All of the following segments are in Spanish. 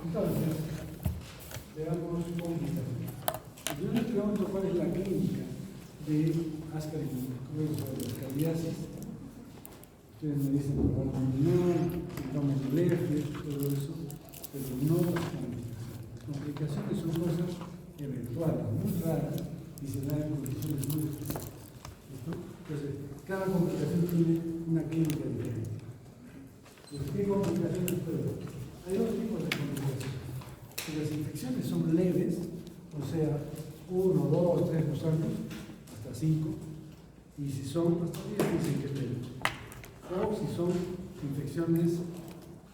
Entonces, veamos complicaciones. Yo les pregunto cuál es la clínica de Ascaris tuberculosis o de escariasis. Ustedes me dicen dolor abdominal, síndrome de alergia, todo eso, pero no las complicaciones. Las complicaciones son cosas eventuales, muy raras, y se dan en condiciones muy especiales. Entonces, cada complicación tiene una clínica diferente. ¿Qué complicaciones puede haber? Hay dos tipos de complicaciones. Si las infecciones son leves, o sea, 1, 2, 3 gusanos, hasta 5, y si son, hasta 10 dicen que es leve. O si son infecciones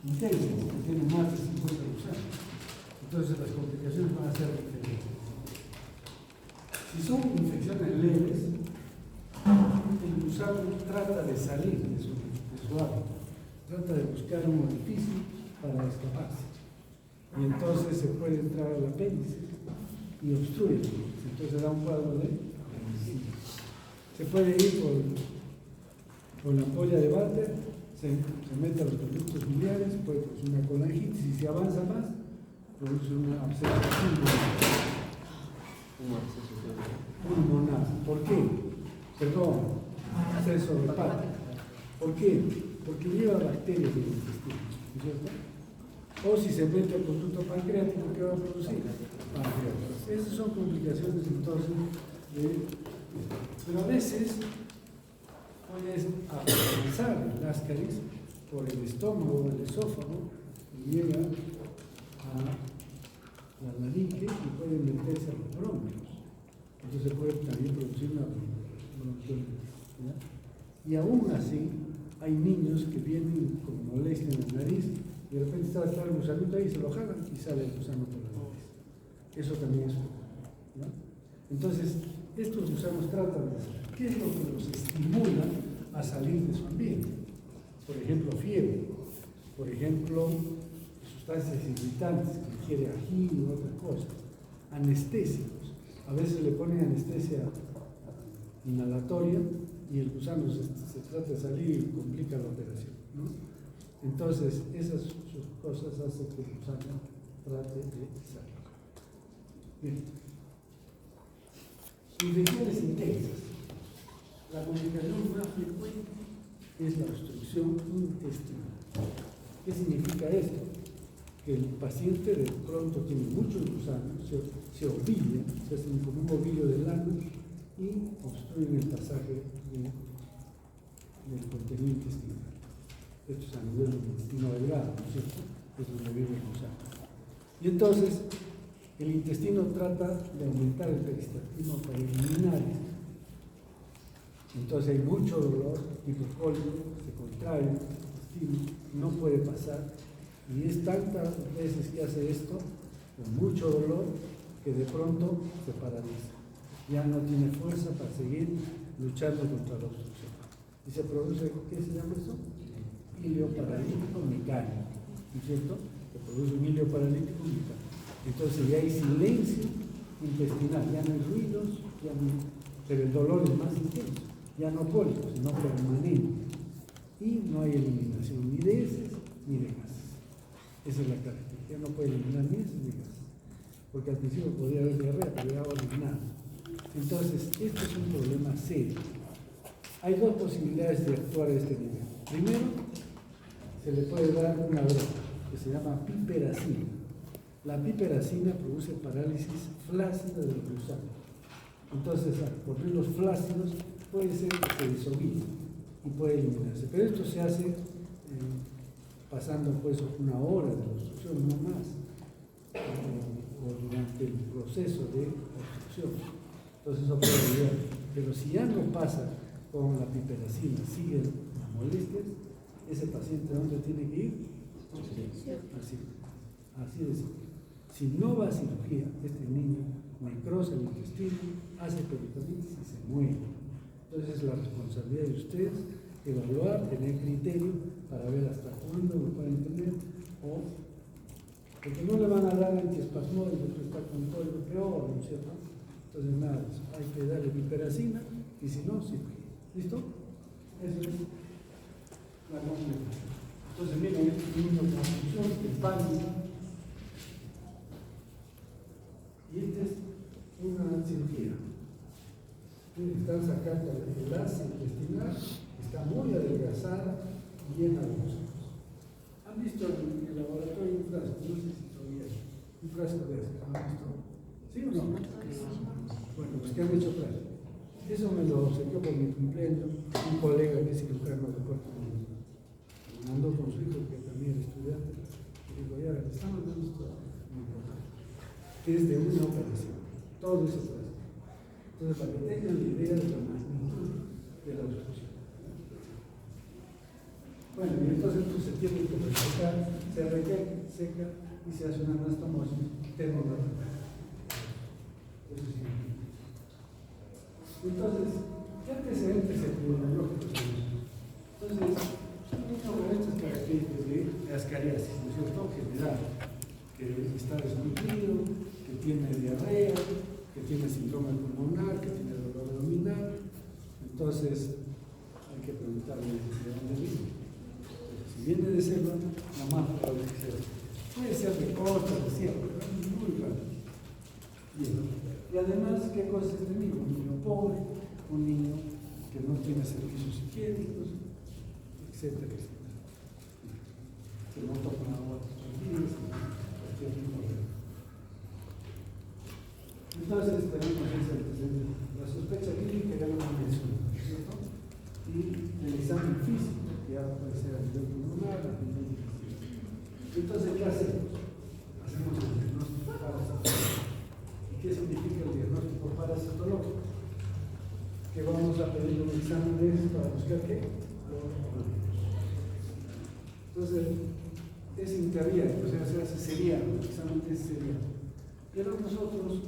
intensas, que tienen más de 50 gusanos. Entonces las complicaciones van a ser diferentes. Si son infecciones leves, el gusano trata de salir de su hábitat, trata de buscar un orificio para escaparse. Y entonces se puede entrar al apéndice y obstruye. Entonces da un cuadro de apendicitis. Se puede ir por la ampolla de Barter, se mete a los conductos biliares, puede producir una colangitis y si avanza más, produce una absceso pulmonar. ¿Por qué? Perdón, absceso hepático. ¿Por qué? Porque lleva bacterias en el intestino, ¿no es cierto? O si se mete al conducto pancreático, ¿qué va a producir? Pancreatitis. Esas son complicaciones entonces pero a veces puedes avanzar el Ascaris por el estómago o el esófago y llega a la laringe y puede meterse a los bronquios. Entonces puede también producir una bronquiolitis. Y aún así, hay niños que vienen con molestia en la nariz y de repente está el gusanito ahí, se lo jalan y sale el gusano por la nariz. Eso también es ¿no? Entonces, estos gusanos tratan de salir. ¿Qué es lo que los estimula a salir de su ambiente? Por ejemplo, fiebre. Por ejemplo, sustancias irritantes, que ingiere ají u otras cosas. Anestésicos. A veces le ponen anestesia inhalatoria y el gusano se trata de salir y complica la operación, ¿no? Entonces, esas cosas hacen que el gusano trate de salir. Bien. Infecciones intensas. La complicación más frecuente es la obstrucción intestinal. ¿Qué significa esto? Que el paciente de pronto tiene muchos gusanos, se ovilla, se hacen como un ovillo del ano y obstruyen el pasaje del contenido intestinal. Esto es a nivel del intestino delgado, ¿no es cierto? Es donde vive el gusano. Y entonces, el intestino trata de aumentar el peristaltismo para eliminar esto. Entonces hay mucho dolor hipocólico, se contrae el intestino, no puede pasar. Y es tantas veces que hace esto, con mucho dolor, que de pronto se paraliza. Ya no tiene fuerza para seguir luchando contra la obstrucción. Y se produce, ¿qué se llama eso? Hilo paralítico mecánico, ¿no es cierto? Se produce un hilo paralítico mecánico. Entonces ya hay silencio intestinal, ya no hay ruidos, pero el dolor es más intenso, ya no pólipo, sino permanente. Y no hay eliminación ni de heces ni de gases. Esa es la característica, no puede eliminar ni heces ni gases. Porque al principio podía haber diarrea, pero ya ahora nada. Entonces, esto es un problema serio. Hay dos posibilidades de actuar a este nivel. Primero, se le puede dar una droga que se llama piperacina. La piperacina produce parálisis flácida del gusano. Entonces, al ocurrir los flácidos, puede ser que se disoville y puede eliminarse. Pero esto se hace pasando pues una hora de obstrucción, no más, o durante el proceso de obstrucción. Entonces eso puede ayudar. Pero si ya no pasa con la piperacina, siguen las molestias, ese paciente ¿a dónde tiene que ir? Así de simple. Si no va a cirugía, este niño necrosa el intestino, hace peritonitis y se muere. Entonces es la responsabilidad de ustedes evaluar, tener criterio para ver hasta cuándo lo pueden tener, o porque no le van a dar antiespasmódicos, porque está con todo lo peor, ¿no es cierto? Entonces nada, hay que darle piperacina y si no, cirugía. ¿Listo? Eso es la complicación. Entonces miren, este niño con confusión, el pánico, están sacando el asa intestinal, está muy adelgazada y llena de músculos. ¿Han visto en el laboratorio un frasco? No sé si todavía hay un frasco de eso. ¿Han visto? ¿Sí o no? Bueno, pues que han hecho frasco. Eso me lo obsequió por mi cumpleaños un colega que es cirujano de Puerto Rico. Me mandó con su hijo, que también es estudiante. Y digo, ya, le estamos dando esto muy importante. Es de una operación. Todo ese frasco. Entonces, para que tengan la idea de la magnitud de la obstrucción. Bueno, y entonces pues, se tiene que resecar, se requeque, seca y se hace una anastomosis termoneural. Eso sí. Entonces, ¿qué antecedentes epidemiológicos tenemos? Entonces, con estas características de ascariasis, ¿no es cierto? General, que está desnutrido, que tiene diarrea, que tiene síndrome pulmonar, que tiene dolor abdominal. Entonces, hay que preguntarle de dónde viene. Si viene de selva, lo más probable es que sea. Puede ser de costa, de sierra, pero es muy raro. Bien. Y además, ¿qué cosa es este niño? Un niño pobre, un niño que no tiene servicios higiénicos, etcétera, etcétera. Que no toma agua todos los días, cualquier tipo de. Entonces, tenemos ese antecedente. La sospecha clínica ya lo mencioné, ¿no es cierto? Y el examen físico, que ya puede ser a nivel pulmonar, a nivel intestinal. Entonces, ¿qué hacemos? Hacemos el diagnóstico parasitológico. ¿Qué significa el diagnóstico parasitológico? Que vamos a pedir un examen de eso para buscar qué. Entonces, es intervía, o sea, se hace serial, el examen es serial. Pero nosotros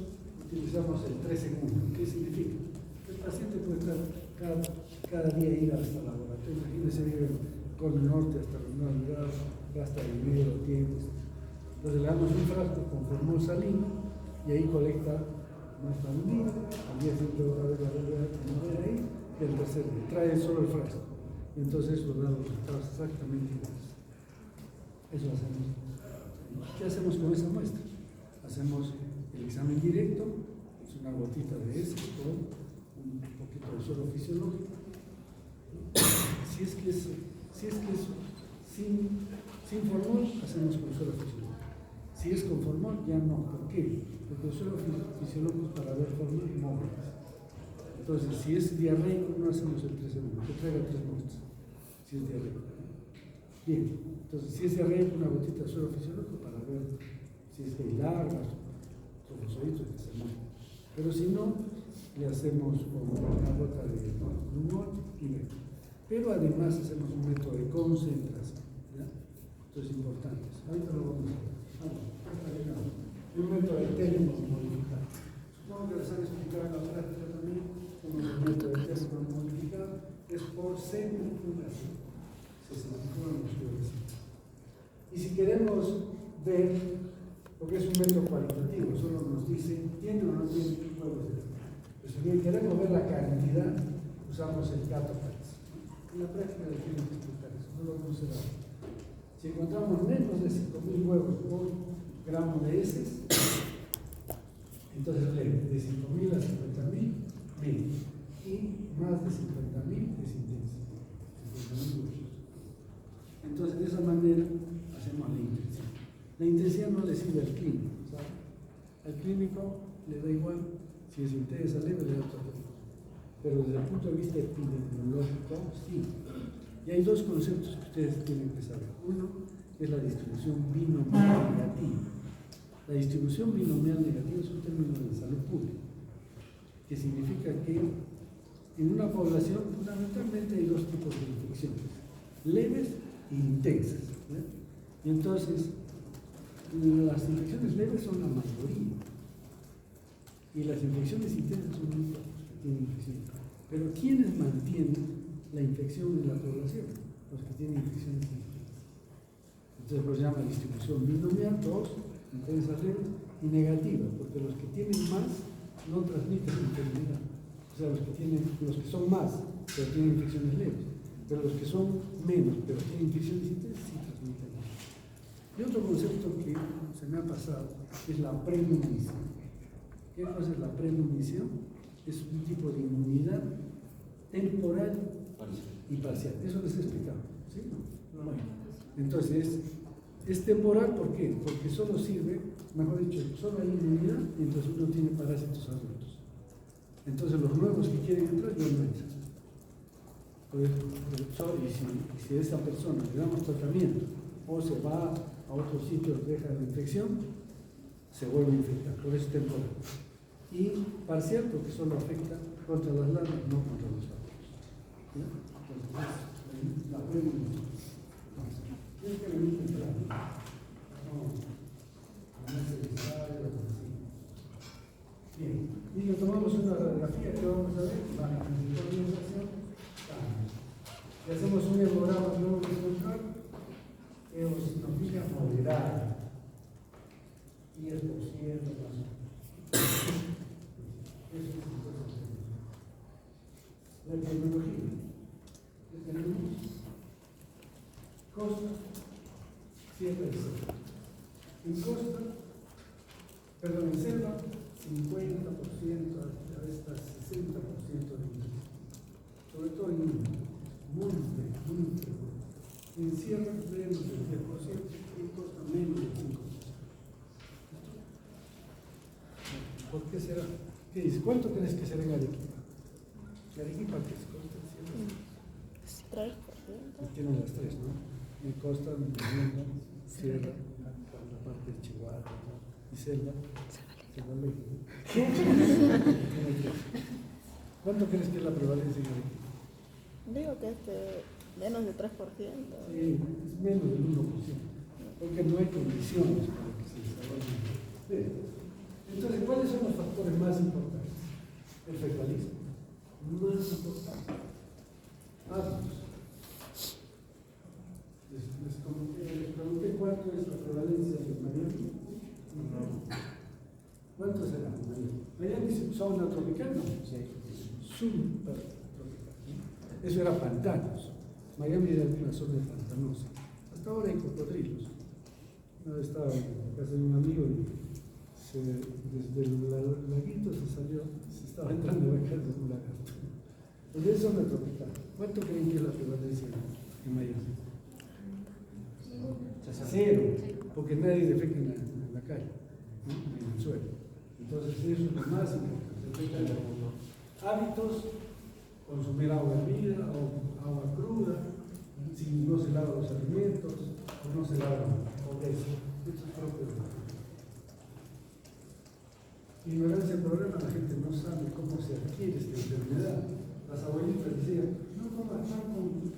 utilizamos el 3 en 1. ¿Qué significa? El paciente puede estar cada día ir hasta el laboratorio. Imagínense, vive con el norte hasta los Navidad, gasta dinero, tiempo. Entonces le damos un frasco con formol salino y ahí colecta más para un día, al día siguiente otra vez la vuelve a mover ahí, y el tercer día trae solo el frasco. Y entonces eso da los resultados exactamente iguales. Eso hacemos. ¿Qué hacemos con esa muestra? Hacemos el examen directo, es una gotita de ese con un poquito de suelo fisiológico. Si es que es sin formol, hacemos con suelo fisiológico. Si es con formol, ya no. ¿Por qué? Porque el suelo fisiológico es para ver formas móviles. Entonces, si es diarreico, no hacemos el 3 en 1, que traiga 3 muestras. Si es diarreico. Bien, entonces, si es diarreico, una gotita de suelo fisiológico para ver si es que largas, trofosoditos, que se mueven. Pero si no, le hacemos con una gota de lumol y vemos. Pero además hacemos un método de concentración. ¿Ya? Esto es importante. Ahorita lo vamos a ver. Un método de términos modificado. Supongo que les han explicado en la práctica también cómo es el método de términos modificado. Es por centrifugación. Se centrifugan los fluidos. Y si queremos ver, porque es un método cualitativo, solo nos dice, ¿tiene o no tiene huevos de ternera? Pues si bien queremos ver la cantidad, usamos el Catopax. En la práctica les tienen que explicar eso, no lo vamos a hacer. Si encontramos menos de 5.000 huevos por gramo de heces, entonces de 5.000 a 50.000, menos. Y más de 50.000 es intensa. 50.000 huevos. Entonces, de esa manera, hacemos la intensidad. La intensidad no le sirve al clínico, ¿sabes? Al clínico le da igual si es intensa, leve, le da otra cosa. Pero desde el punto de vista epidemiológico, sí. Y hay dos conceptos que ustedes tienen que saber. Uno es la distribución binomial negativa. La distribución binomial negativa es un término de salud pública, que significa que en una población fundamentalmente hay dos tipos de infecciones, leves e intensas. ¿Ya? Y entonces, las infecciones leves son la mayoría, y las infecciones intensas son muy pocos que tienen infección. Pero ¿quiénes mantienen la infección en la población? Los que tienen infecciones intensas. Entonces lo llama distribución binomial, dos, intensas leves, y negativa, porque los que tienen más no transmiten enfermedad. O sea, los que son más, pero tienen infecciones leves. Pero los que son menos, pero tienen infecciones intensas, sí transmiten. Y otro concepto que se me ha pasado es la premonición. ¿Qué cosa es la premonición? es un tipo de inmunidad temporal y parcial. Eso les he explicado. ¿Sí? Bueno, entonces, es temporal, ¿por qué? Porque solo sirve, mejor dicho, solo hay inmunidad y entonces uno tiene parásitos adultos. Entonces los nuevos que quieren entrar ya no entran. Y si a esa persona le damos tratamiento o se va a otro sitio, deja la infección, se vuelve a infectar, por eso es temporal. Y parcial porque solo afecta contra las larvas, no contra los adultos. ¿Sí? Entonces, la pregunta. Tienes que venir temprano. No es necesario, así. Bien, y nos tomamos una radiografía que vamos a ver, baja visualización, y hacemos un hemograma global eosinofílica moderada, 10% más o menos. Eso es entonces la epidemiología. ¿Qué tenemos? Costa, siempre es selva. En costa, perdón, en selva, 50%, a veces 60% de ingresos. Sobre todo en muy feo. En sierra menos del 10%, en costa menos del 5%. ¿Por qué será? ¿Qué dice? ¿Cuánto crees que será en Arequipa? ¿Arequipa qué es? ¿Costa, sierra? 3%. Tienen las tres, ¿no? En costa, medio, sierra, la parte de Chihuahua, ¿no? Y selva. ¿Cuánto crees que es la prevalencia en Arequipa? Digo que menos del 3%. Sí, es menos del 1%, porque no hay condiciones para que se desarrolle. Entonces, ¿cuáles son los factores más importantes? El fecalismo, más importante. Hábitos. Les pregunté cuánto es la prevalencia de Miami. ¿Cuánto será? Miami es zona tropical, ¿no? Sí. Súper tropical. Eso era pantanos. Miami era una zona pantanosa. Hasta ahora hay cocodrilos. Una vez estaba en casa de un amigo y desde el laguito se estaba entrando a la casa de un lagarto. Entonces es zona tropical. ¿Cuánto creen que es la prevalencia en Miami? 0, porque nadie defeca en la calle, ¿no? En el suelo. Entonces eso es lo más importante. Hábitos, consumir agua hervida o agua cruda, si no se lavan los alimentos o no se lavan eso. Esto es propio de la gente. Ignorancia del problema, la gente no sabe cómo se adquiere esta enfermedad. Las abuelitas decían, no comas pan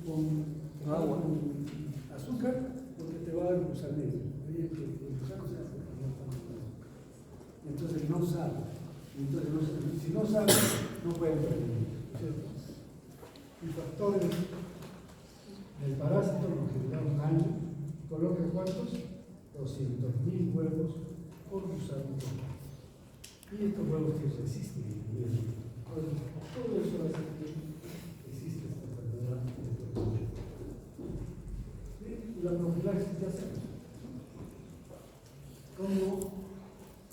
con agua, con azúcar, porque te va a dar un gusanero. Entonces no sabe. Si no sabe, no puede prevenir. ¿Cierto? Y factores del parásito nos genera un año. ¿Coloca cuántos? 200.000 huevos por gusano. Y estos huevos que resisten el invierno. Todo eso hace que existe esta enfermedad. Y la profilaxis ya hacemos. ¿Cómo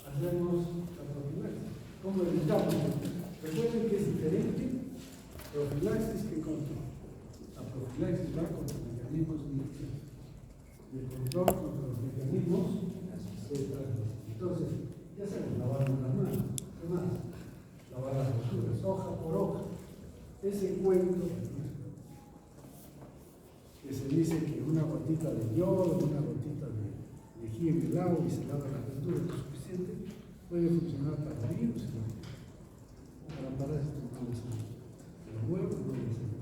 hacemos la profilaxis? ¿Cómo evitamos? Recuerden que es diferente profilaxis que control. La profilaxis va contra mecanismos de infección. Y el control contra los mecanismos de transmisión. Entonces, ya sabemos, lavarnos las manos. ¿Qué más? Lavar las verduras, hoja por hoja. Ese cuento que se dice que una gotita de yodo, una gotita de lejía en el agua y se lava las verduras lo suficiente, puede funcionar para virus, para parásitos no les sirve. Los huevos no les sirve.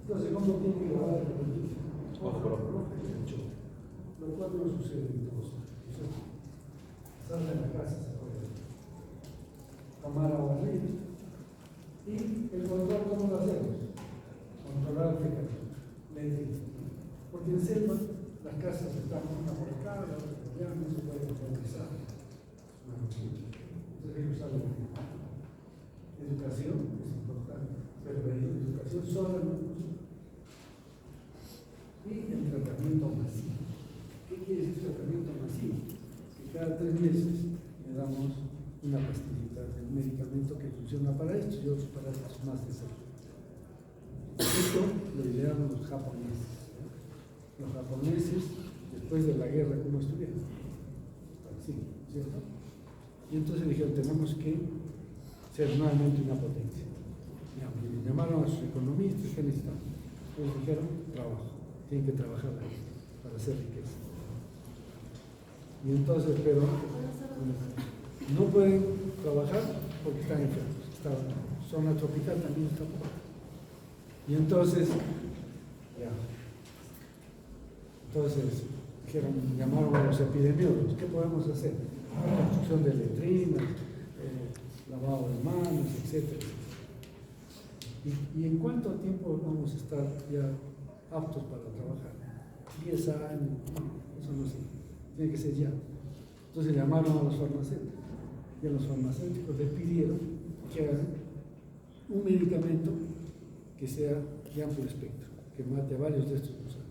Entonces, ¿cómo tiene que lavar las verduras? Hoja por hoja y ancho. Lo cual no sucede en todos lados. Sale de la casa, se puede tomar agua libre. Y el control, ¿cómo lo hacemos? Controlar el fecalismo. Porque en selva las casas están una por acá, la otra por allá, no se puede organizar. Entonces hay que usar la educación, es importante, pero la educación sola no funciona. Y el tratamiento masivo. ¿Qué quiere decir tratamiento masivo? Que cada 3 meses le damos una pastillita del medicamento que funciona para esto y otros para estos más de salud. Esto lo idearon los japoneses. Los japoneses, después de la guerra, ¿cómo estuvieron? Sí, ¿cierto? Y entonces dijeron, tenemos que ser nuevamente una potencia. Y llamaron a sus economistas, ¿qué necesitan? Ellos dijeron, trabajo, tienen que trabajar ahí para hacer riqueza. Y entonces, pero no pueden trabajar porque están enfermos. Zona tropical también está pobre. Y entonces, ya. Entonces, dijeron, llamaron a los epidemiólogos, ¿qué podemos hacer? Construcción de letrinas, lavado de manos, etc. ¿Y en cuánto tiempo vamos a estar ya aptos para trabajar? 10 años, eso no sé, tiene que ser ya. Entonces llamaron a los farmacéuticos y a los farmacéuticos les pidieron que hagan un medicamento que sea de amplio espectro, que mate a varios de estos gusanos,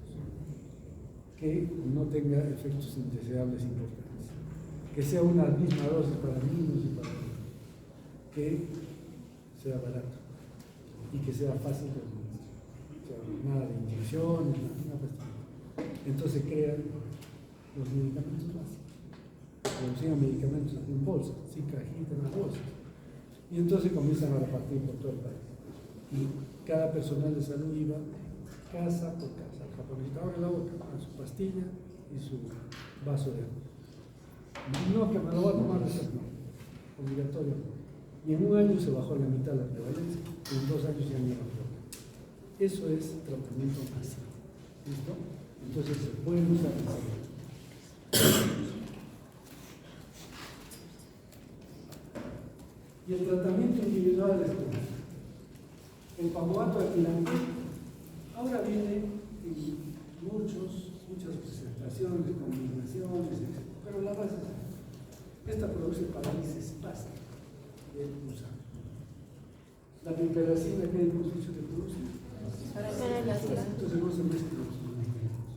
que no tenga efectos indeseables importantes, que sea una misma dosis para niños y para niños, que sea barato y que sea fácil de administrar, o sea, nada de inyecciones, nada de. Entonces crean los medicamentos básicos, producían medicamentos en bolsas, sin cajita, en las bolsas, y entonces comienzan a repartir por todo el país. Y cada personal de salud iba casa por casa. El japonés estaba en la boca con su pastilla y su vaso de agua. No, que me lo voy a tomar después, no, obligatorio. Y en un año se bajó a la mitad la prevalencia, y en 2 años ya no iba a flotar. Eso es tratamiento masivo. ¿Listo? Entonces se pueden usar en salud. Y el tratamiento individual es el pamuato alquilante. Ahora viene muchas presentaciones, combinaciones, etc. Pero la base es esta produce parálisis espástica del gusano. La piperacina que hemos dicho que produce. Entonces no se mezclan los medicamentos.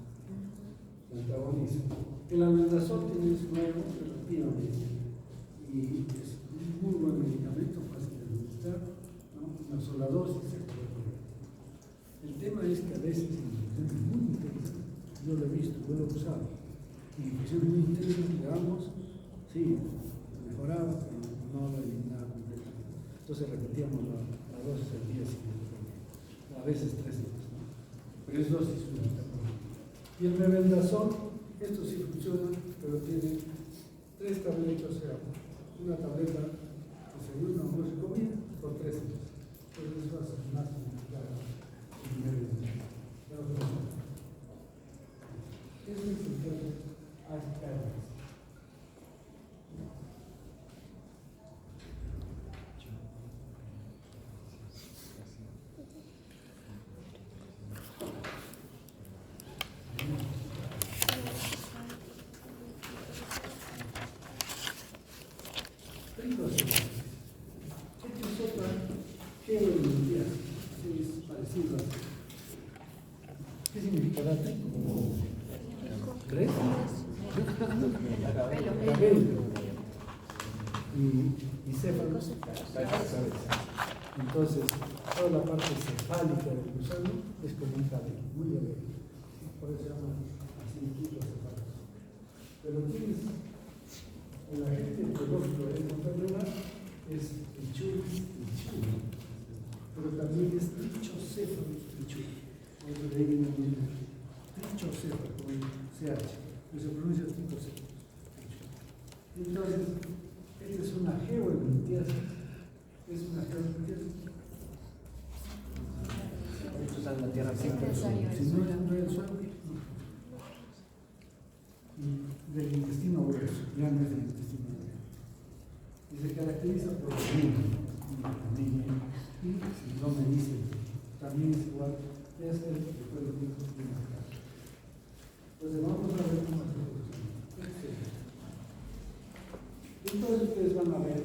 El antagonismo. El albendazol tiene su nuevo relativamente. Y es un muy buen medicamento, fácil de administrar, ¿no? Una sola dosis se puede poner. El tema es que a veces en infusiones muy intensas, yo lo he visto, yo lo he usado, en infusiones muy intensas, digamos, sí, mejoraba, pero no lo eliminaba completamente. Entonces repetíamos la dosis al día siguiente, a veces 3 días, ¿no? Pero es dosis única. Y el mebendazol, esto sí funciona, pero tiene 3 tabletas, o sea, una tableta de desayuno, almuerzo y comida por 3 días. Entonces eso hace más complicado. Eso es el tema ASCAR. ¿Qué significará trigo? ¿Tres? Cabello. Y céfalo. Entonces, toda la parte cefálica del gusano es como un cabello, muy delgado. Por eso se llama así cefálicos. Pero tienes el agente biológico de esta enfermedad es el churi, pero también es trichocéfalo, de ahí viene el trichocéfalo, con el CH, que se pronuncia trichocéfalo. Entonces, esta es una geoemintiasis. Es una geoemintiasis. Esto está en la tierra siempre. Si no es el suelo, y del intestino grueso, ya no es del intestino grueso. Y se caracteriza por anemia y síndrome díselo. También es igual, ya es el que fue lo mismo que tiene acá. Entonces vamos a ver cómo se funciona. Entonces ustedes van a ver,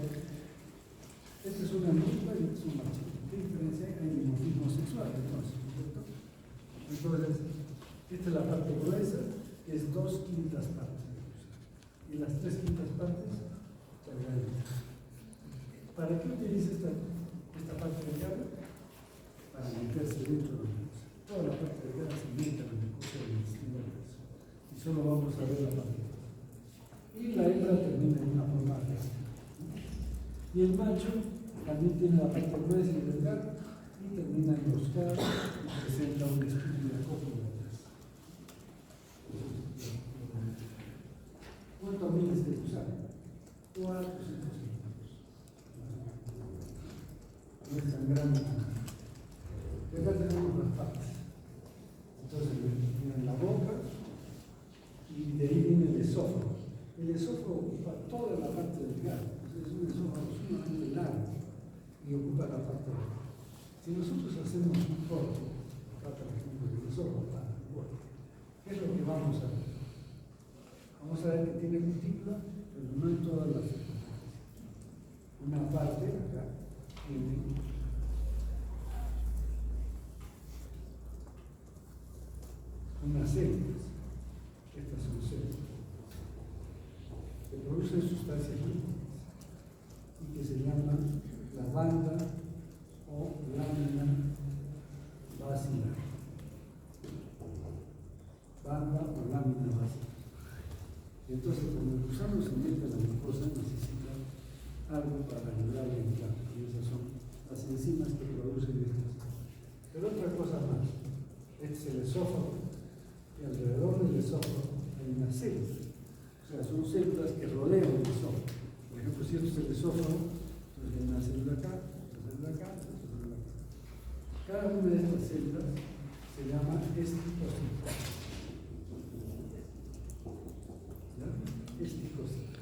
esta es una muspa y esta es un machito. ¿Qué diferencia hay? Hay dimorfismo sexual, entonces, ¿cierto? Entonces, esta es la parte gruesa, que es 2/5 partes. Y las 3/5 partes, ¿Para qué utiliza esta parte delgada? Para meterse dentro de la mucosa. Toda la parte delgada se mete en la mucosa del intestino grueso. Y solo vamos a ver la parte delgada. Y la hembra termina en una forma rígida. Y el macho también tiene la parte gruesa y delgada y termina enroscado y presenta un espíritu de acoplo atrás. ¿Cuánto mides de usar? 4 o 5 centímetros. No es tan grande. Y acá tenemos las patas. Entonces viene la boca y de ahí viene el esófago. El esófago ocupa toda la parte delgada. Es un esófago sumamente largo y ocupa la parte delgada. Si nosotros hacemos un corte, acá por ejemplo, del esófago, ¿qué es lo que vamos a ver? Vamos a ver que tiene cutícula, pero no en todas las circunstancias. Una parte acá tiene unas células. Estas son células que producen sustancias líquidas y que se llaman la banda o lámina basilar. Banda o lámina basilar. Entonces, cuando el gusano se mete en la mucosa, necesita algo para ayudarle a entrar. Y esas son las enzimas que producen estas. Pero otra cosa más. Este es el esófago. Y alrededor del esófago hay unas células. O sea, son células que rodean el esófago. Por ejemplo, si esto es el esófago, entonces hay una célula acá, otra célula acá, otra célula acá. Cada una de estas células se llama esticocito. Esticocito.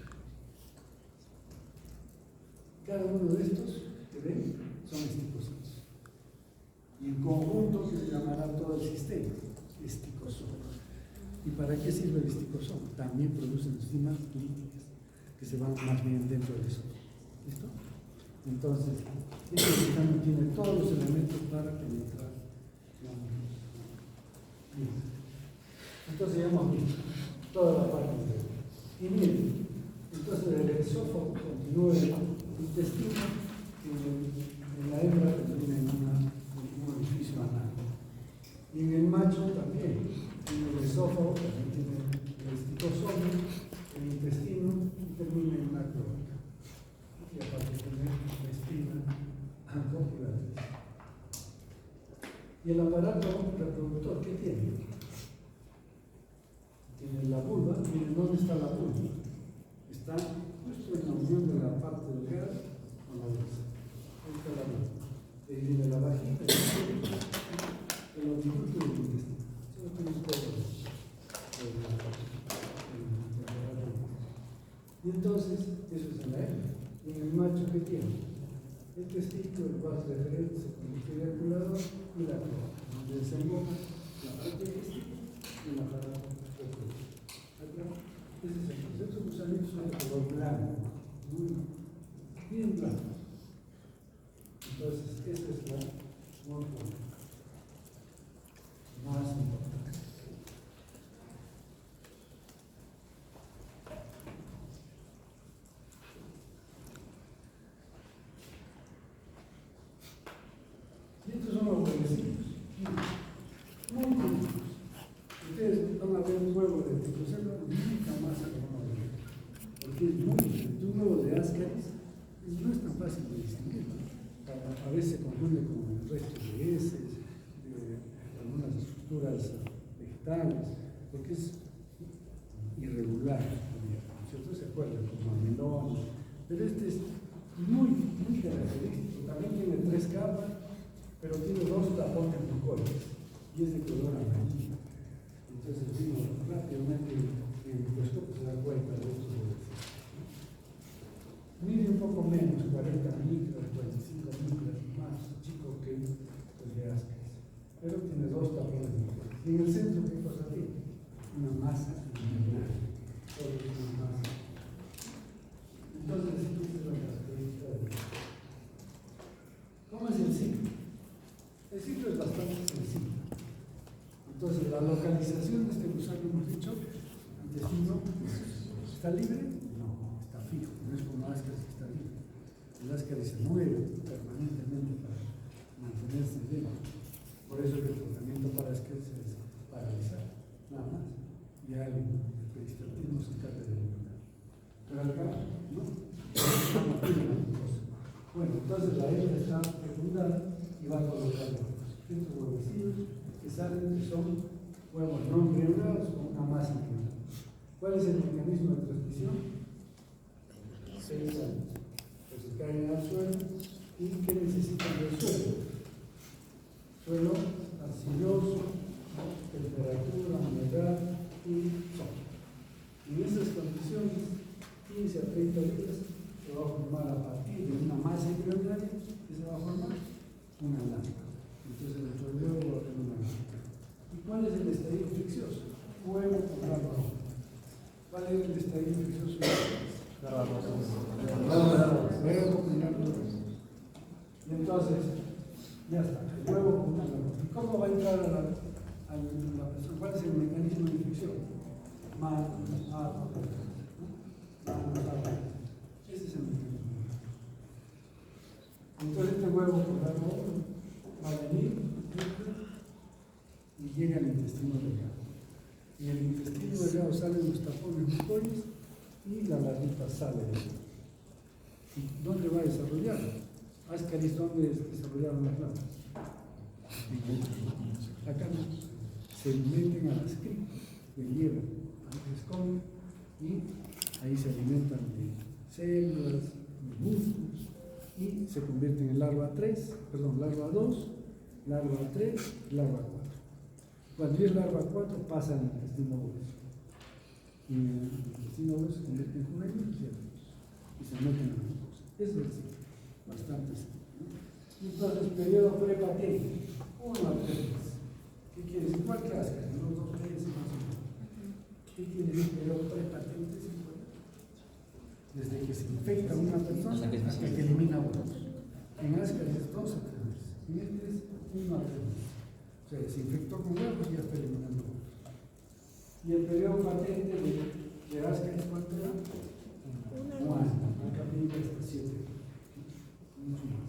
Cada uno de estos que ven son esticocitos. Y en conjunto se llamará todo el sistema esticosoma. ¿Y para qué sirve el esticosoma? También producen enzimas líquidas que se van más bien dentro del esófago. ¿Listo? Entonces, este sistema tiene todos los elementos para penetrar la mucosa. Bien. Entonces ya hemos visto toda la parte interna. Y miren, entonces el esófago continúa en el intestino, que en la hembra termina en un orificio anal. Y en el macho también. En el esófago también tiene el esticosoma, el intestino y termina en una cloaca. Y aparte tiene la espina copulatriz. Y el aparato reproductor, ¿qué tiene? Tiene la vulva. Miren dónde está la vulva. Está justo en la unión de la parte delgada con la gruesa. Ahí está la vulva. Ahí viene la vagina, el omnibuto y el intestino. Solo tenemos todo. Y entonces, eso es en la hembra. Y en el macho, ¿qué tiene? El testículo, el vaso deferente, el eyaculador y la cloaca, donde desemboca la parte del testículo y la aparato reproductor. Ese es el concepto. Estos gusanitos son de color blanco, bien blanco. Entonces, esa es la morfología más importante. Y estos son los huevecitos. Muy bonitos. Ustedes van a ver un huevo de Ticocelo, nunca más se lo van a ver. Porque es muy diferente. Un huevo de Ascaris no es tan fácil de distinguir. A veces se confunde con el resto de heces, de algunas estructuras vegetales, porque es irregular, ¿cierto? Se acuerda como a melón, pero este es muy característico. También tiene 3 capas, pero tiene 2 tapones bucólicos y es de color amarillo. Entonces uno rápidamente en el microscopio se da cuenta de estos huevos. Mide un poco menos, 40 micras, 45 micras, más chico que el de Ascaris, pero tiene 2 tapones bucólicos. Y en el centro, ¿qué cosa tiene? Una masa mineral. Todo es una masa. Entonces, esta es la característica de ¿cómo es el ciclo? El ciclo es bastante sencillo. Entonces, la localización de este gusano, hemos dicho, intestino, ¿está libre? No, está fijo, no es como Ascaris que está libre. El ascaris se mueve permanentemente para mantenerse vivo. Por eso el tratamiento para ascaris es paralizar, nada más. Ya el peristaltismo se encarga de eliminar. Pero acá, no. Bueno, entonces la hembra está fecundada y va a colocar huevos. Estos huevecillos que salen son huevos no embrionados con una masa embrionada. ¿Cuál es el mecanismo de transmisión? 6 años. Entonces caen al suelo y ¿qué necesitan del suelo? Suelo arcilloso, temperatura, humedad y sol. En esas condiciones, 15 a 30 días se va a formar a partir de una masa embrionaria que se va a formar una lámpara. Entonces dentro del huevo va a tener una lámpara. ¿Y cuál es el estadio infeccioso? Huevo con larva. ¿Cuál es el estadio infeccioso? Huevo con larva. Y entonces, ya está, el huevo con larva. ¿Y cómo va a entrar a la persona? ¿Cuál es el mecanismo de infección? Ese es el mecanismo. Entonces este huevo con larva va a venir y llega al intestino delgado. En el intestino delgado salen los tapones mucoides y la larvita sale de ahí. ¿Y dónde va a desarrollar? Ascaris, ¿dónde desarrollaron las larvas? Acá no. Se meten a las criptas de hierro, antes comen y ahí se alimentan de células, de músculos y se convierten en larva 3, larva 2, larva 3, larva 4. Cuando es larva 4 pasa al intestino grueso. Y en el intestino grueso se convierte en juveniles y se meten en la mucosa. Eso es el ciclo, bastante simple, ¿no? Entonces, periodo prepatente, 1 a 3 meses. ¿Qué quiere decir? ¿Cuál clase? Los 2 meses más o menos. ¿Qué quiere decir periodo prepatente? Desde que se infecta una persona hasta que elimina huevos. En ascaris es 2 a 3 meses. En este es 1 a 3 meses. O sea, se infectó con huevos y ya está eliminando huevos. Y el periodo patente de ascaris, ¿cuánto era? 1 año. Acá viene hasta 7. Mucho más.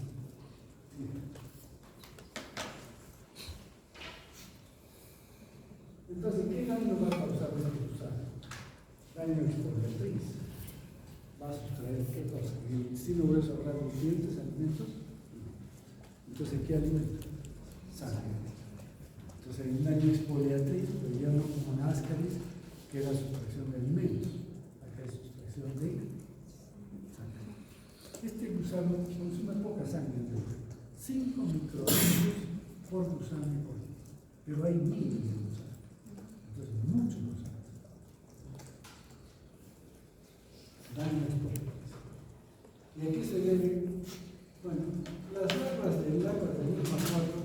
Entonces, ¿qué daño va a causar este gusano? Daño exportatriz. Va a sustraer qué cosa. En el intestino grueso habrá nutrientes, alimentos. Entonces, ¿qué alimenta? Sangre. Entonces, hay un daño exfoliatriz, pero ya no como en ascaris, que es la sustracción de alimentos. Acá es sustracción de sangre. Este gusano consume poca sangre, 5 microlitros por gusano y por día. Pero hay miles de gusanos. Entonces, muchos gusanos. Daño exportatriz. ¿Y a qué se debe? Bueno, las larvas del mismo cuarto,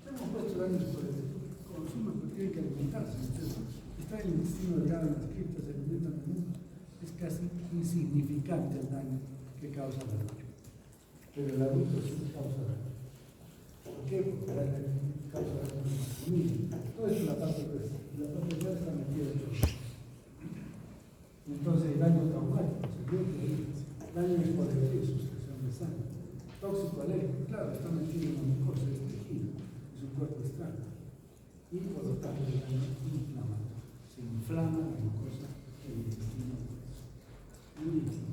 hemos puesto daños por el consumo, porque tienen que alimentarse. Entonces, está en el intestino delgado, en las criptas, se alimentan del mundo. Es casi insignificante el daño que causa el adulto. Pero el adulto sí causa daño. ¿Por qué? Porque causa daño a la familia. Todo eso es la parte gruesa. La parte gruesa está metida en todo. Entonces, el daño traumático, daño exportatriz, sustracción de sangre. Tóxico alérgico, claro, está metido en la mucosa, es tejido, es un cuerpo extraño. Y por lo tanto, el daño inflamatorio. Se inflama la mucosa del intestino grueso.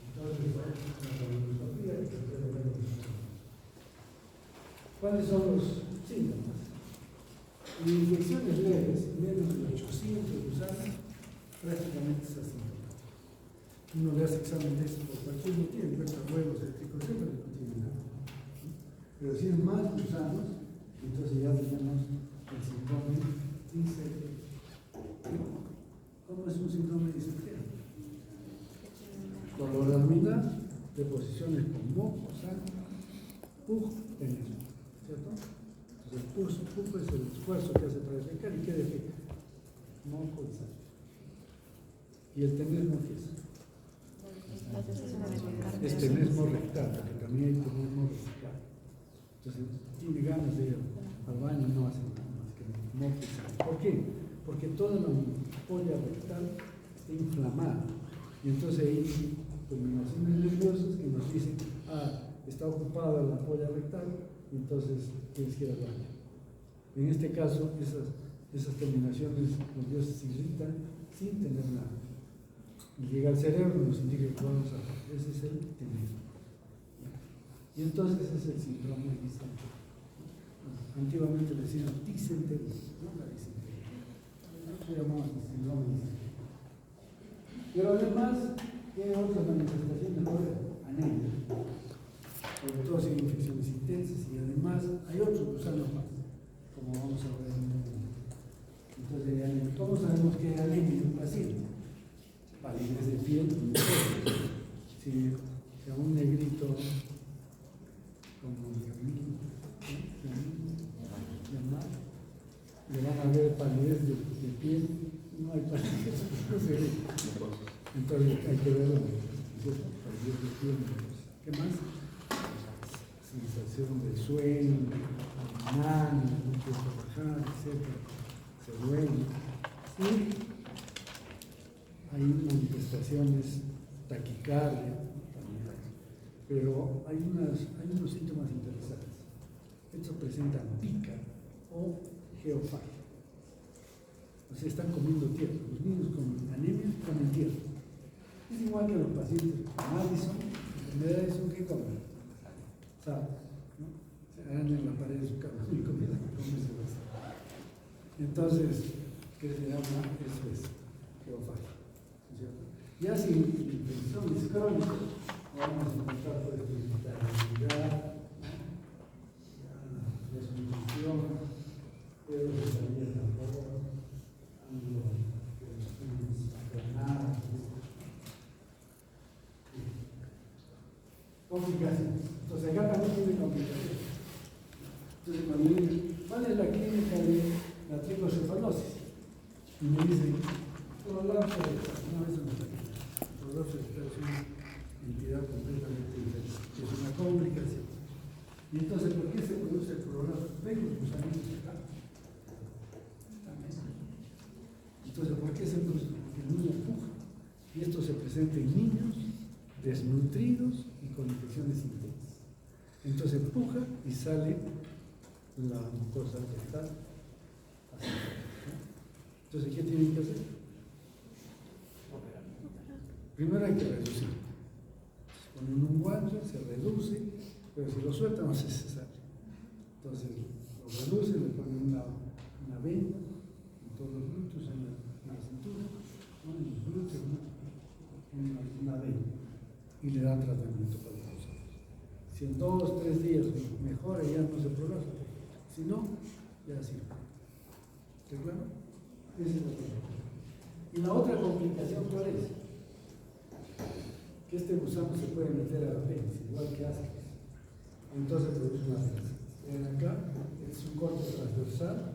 Entonces, la colonoscopía, ¿cuáles son los síntomas? En infecciones leves, menos de 800 gusanos, prácticamente es asintomático. Uno le hace exámenes por cualquier motivo, encuentra huevos, siempre no tiene nada. Pero si es más gusanos, entonces ya tenemos el síndrome disectivo. ¿Cómo es un síndrome disectivo? Dolor abdominal, deposiciones con moco, sangre, pus, tenesmo, ¿cierto? Entonces el pus es el esfuerzo que hace para defecar y ¿qué defeca? Moco y sangre. ¿Y el tenesmo qué es? Es tenesmo rectal, porque también hay tenesmo vesical. Entonces tiene ganas de ir al baño y no hace nada más que moco y sangre. ¿Por qué? Porque toda la ampolla rectal está inflamada. Y entonces hay terminaciones nerviosas que nos dicen, está ocupada la polla rectal, entonces tienes que ir al baño. En este caso, esas terminaciones nerviosas se irritan sin tener nada. Y llega al cerebro y nos indica que vamos a hacer. Ese es el tener. Y entonces ese es el síndrome de disentería. Antiguamente le decían disentería, no la disentería. No se llamaba síndrome de disentería. Pero además tiene otras manifestaciones, anemia, sobre todo si hay infecciones intensas, y además hay otros gusanos más, como vamos a ver en un momento. Entonces, anemia. ¿Cómo sabemos que hay anemia en un paciente? Palidez de piel, si a un negrito como le van a ver palidez de piel, no hay palidez, no se ve. Entonces hay que verlo, palidez de piel. ¿Qué más? Sensación de sueño, manos, mucho trabajar, etc. Se duele. Y hay manifestaciones, taquicardia, también hay. Pero hay unos síntomas interesantes. Estos presentan pica o geofagia. O sea, están comiendo tierra. Los niños con anemia comen tierra. Es igual que los pacientes con Addison, enfermedades son que comen. ¿Sabes? ¿No? Se agarran en la pared de su cama y comienzan a comerse las. Entonces, ¿qué se llama? Eso es geofagia. Ya si infecciones crónicas, vamos a encontrar por ejemplo irritabilidad, desnutrición, pero de salida tampoco, complicaciones. Entonces acá también tiene complicaciones. Entonces cuando me dicen, ¿cuál es la clínica de la tricocefalosis? Y me dicen, prolapso rectal. No, eso no está aquí. Prolapso rectal es una entidad completamente diferente. Es una complicación. Y entonces, ¿por qué se produce el prolapso? ¿Ven los gusanitos acá? Entonces, ¿por qué se produce? Porque el niño puja. Y esto se presenta en niños desnutridos y con infecciones intensas. Entonces puja y sale la mucosa rectal. Así. Entonces, ¿qué tienen que hacer? Primero hay que reducir. Ponen un guancho, se reduce, pero si lo sueltan no se sale. Entonces lo reducen, le ponen una venda en todos los glúteos, en la cintura, ¿no? En los glúteos, una venda, y le dan tratamiento para los ojos. Si en 2 o 3 días mejora, ya no se prolapsa. Si no, ya sirve. ¿Está claro? Esa es la primera. Y la otra complicación, ¿cuál es? Que este gusano se puede meter al apéndice, igual que ascris. Entonces produce una apéndice. Vean acá, es un corte transversal.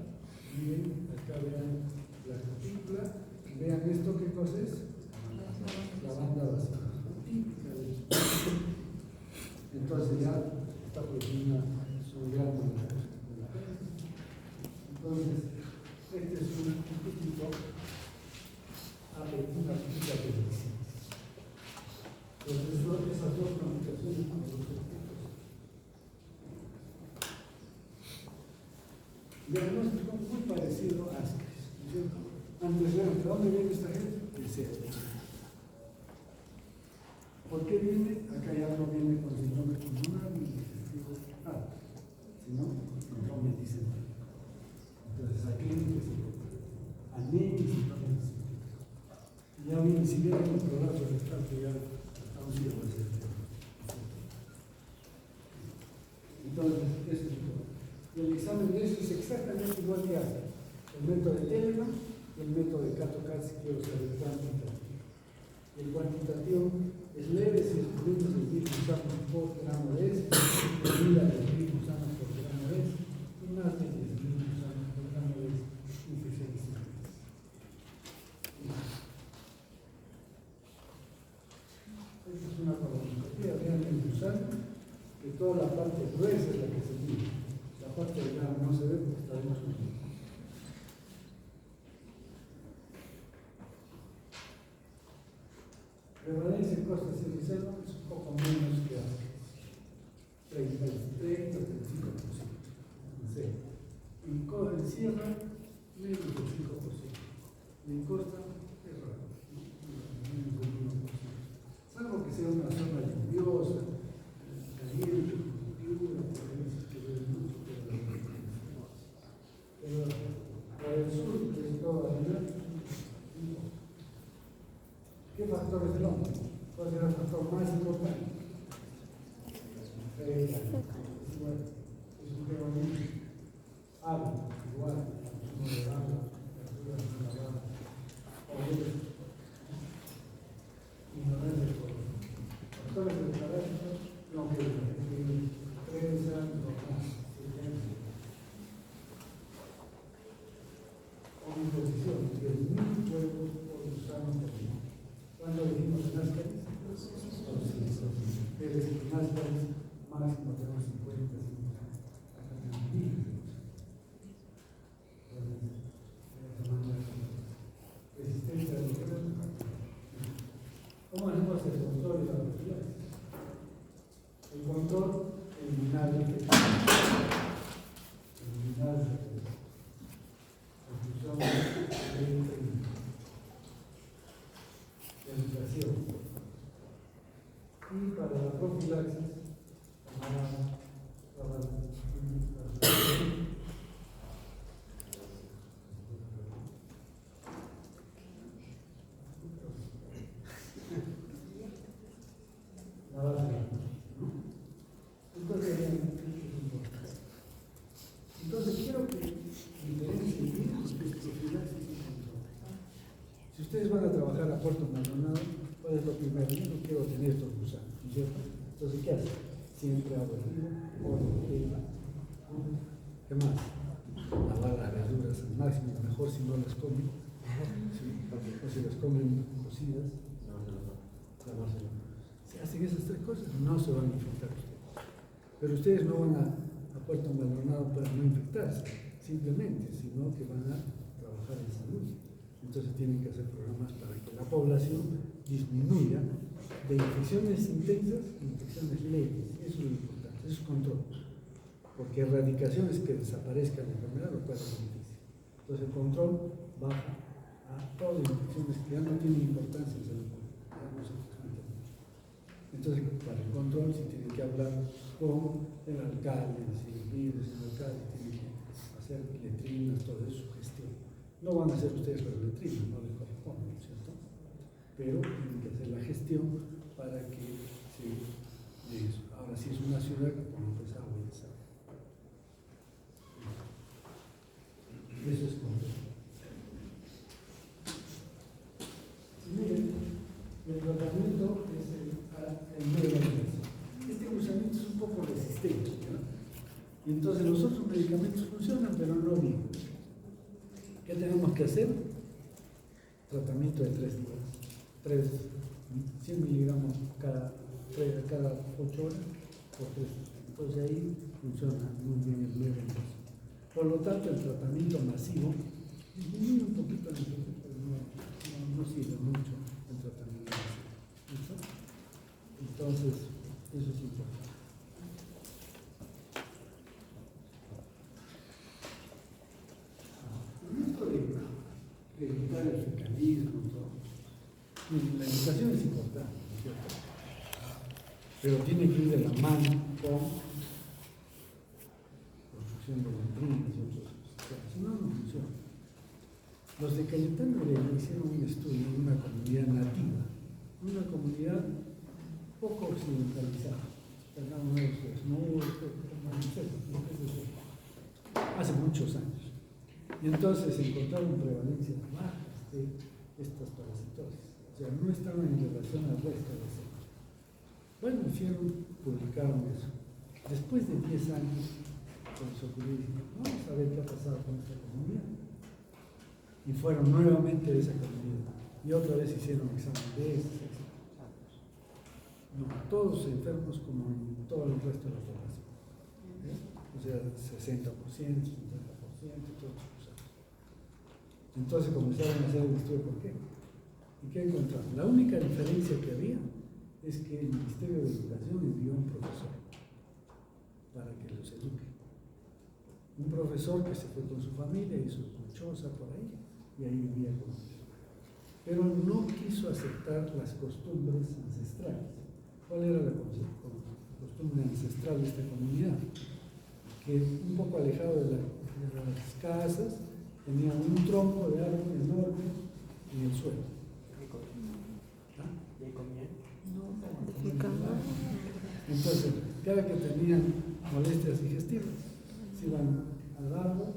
Miren, acá vean la cutícula. Vean esto, ¿qué cosa es? La banda basal. Entonces ya está produciendo su gran manera. Entonces, este es un poquitito una pista de medicina. Entonces, esas dos comunicaciones con los objetos. Diagnóstico muy parecido a ascris, ¿no es cierto? Antes vean, ¿de dónde viene esta gente? Del cerebro. ¿Por qué viene? Acá ya no viene con síndrome pulmonar ni digestivo sino síndrome disentería. Entonces aquí es anemia y síndrome disentería. Ya viene, si viene con prolapso rectal, que ya aún sigue con ese tema. Entonces, eso es todo. Y el examen de eso es exactamente igual que hace el método de Telemann y el método de Kato-Kato, si quiero saber cuantitativo. El cuantitativo es leve si descubrimos el virus gusanos por gramo de este, medida del virus gusanos por gramo de este, y más de 10.000 gusanos por gramo de este, infecciones intensas. Esta es una colonoscopia, vean el gusano, que toda la parte gruesa es la que se mide. La parte delgada no se ve porque está dentro de nosotros. prevalencia de costas y reserva es un poco menos que hace 30, 35%. Sí. En sierra, menos del 5%. Y en costa, es raro, menos del 1%. Salvo que sea una zona lluviosa, caliente, con piura, por eso que ve mucho, pero para el sur, que es toda la ciudad, ¿qué factores del hombre? ¿Cuál será el factor más importante? Es un tema muy agua, igual, consumo de agua, temperatura de la agua, ignorancia por factores del carácter, no que 3 años o más, 7 años. Con imposición, 10.000 huevos por gusano por día. ¿Cuándo dijimos en Ascaris? Pero en Ascaris máximo tenemos 50, 50. Acá tenemos 1.000. Resistencia a los huevos. ¿Cómo hacemos el control de la profilaxis? El control, eliminar el conclusión de educación. Y para la profilaxis, la base, ¿no? Entonces quiero que diferencien bien lo que es profilaxis y control. Si ustedes van a trabajar a Puerto Maldonado, ¿cuál es lo primero? Yo no quiero tener estos gusanos, ¿no es cierto? Entonces, ¿qué hacen? Siempre agua arriba, polvo, tela, ¿qué más? Lavar las verduras al máximo, mejor si no las comen, ¿sí? O si las comen cocidas, si hacen esas 3 cosas, no se van a infectar ustedes. Pero ustedes no van a Puerto Maldonado para no infectarse, simplemente, sino que van a trabajar en salud. Entonces tienen que hacer programas para que la población disminuya de infecciones intensas a infecciones leves. Eso es lo importante, eso es control. Porque erradicación es que desaparezca la enfermedad, lo cual es difícil. Entonces el control baja a todas las infecciones que ya no tienen importancia en salud pública, ya no se transmiten mucho. Entonces para el control se tiene que hablar con el alcalde, si vive el alcalde, tiene que hacer letrinas, toda su gestión. No van a hacer ustedes las letrinas, no les corresponde, ¿no es cierto? Pero tienen que hacer la gestión para que ahora sí es una ciudad que ponga pues agua y desagüe. Eso es control. Miren, el tratamiento es el medicamento. Este gusanito es un poco resistente, ¿no? Y entonces los otros medicamentos funcionan, pero no bien. ¿Qué tenemos que hacer? Tratamiento de 3 días. 100 miligramos cada 8 horas por 3 días. Entonces ahí funciona muy bien el medicamento. Por lo tanto, el tratamiento masivo disminuye un poquito el efecto, pero no sirve mucho el tratamiento masivo. ¿Listo? Entonces, eso es importante. Esto de evitar el fecalismo, todo. La educación es importante, ¿no es cierto? Pero tiene que ir de la mano con construcción de letrinas y otros sistemas. Si no, no funciona. Los de Cayetano Heredia hicieron un estudio en una comunidad nativa, una comunidad poco occidentalizada. Hace muchos años. Y entonces encontraron prevalencias bajas de estas parasitosis. O sea, no estaban en relación al resto de los secos. Bueno, publicaron eso. Después de 10 años, se ocurrió, vamos a ver qué ha pasado con esta comunidad. Y fueron nuevamente de esa comunidad. Y otra vez hicieron examen de esas. No, todos enfermos como en todo el resto de la población. O sea, 60%, 50%, todos los. Entonces comenzaron a hacer el estudio, ¿por qué? ¿Y qué encontramos? La única diferencia que había es que el Ministerio de Educación envió un profesor para que los eduque. Un profesor que se fue con su familia, hizo su choza por ahí y ahí vivía con ellos. Pero no quiso aceptar las costumbres ancestrales. ¿Cuál era la costumbre ancestral de esta comunidad? Que un poco alejado de las casas tenía un tronco de árbol enorme en el suelo. ¿Y ahí comían? Entonces, cada que tenían molestias digestivas, se iban al árbol,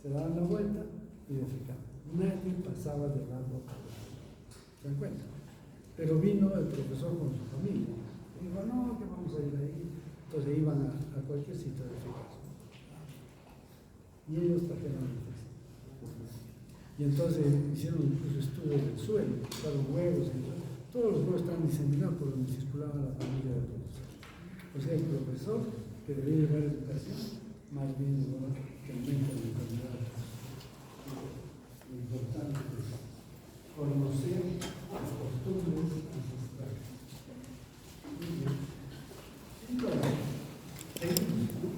se daban la vuelta y defecaban. Nadie pasaba del árbol al árbol. ¿Se dan cuenta? Pero vino el profesor con su familia. Y dijo, no, que vamos a ir ahí. Entonces iban a cualquier sitio de defecación. Y ellos trajeron el texto. Y entonces hicieron los estudios del suelo, buscaron huevos, todos los huevos estaban diseminados por donde circulaba la familia del profesor. O sea, el profesor que debía llevar educación, más bien llevaba que aumenta la enfermedad. Lo importante es conocer las costumbres ancestrales. Muy bien. Entonces, seguimos, ¿no?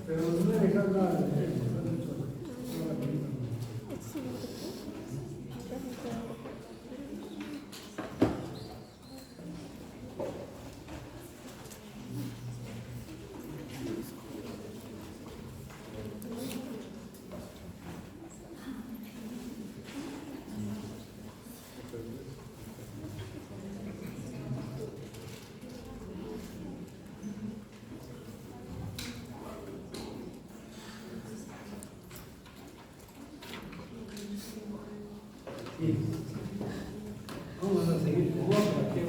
Pero no me dejan nada. Bien, vamos a seguir con otra que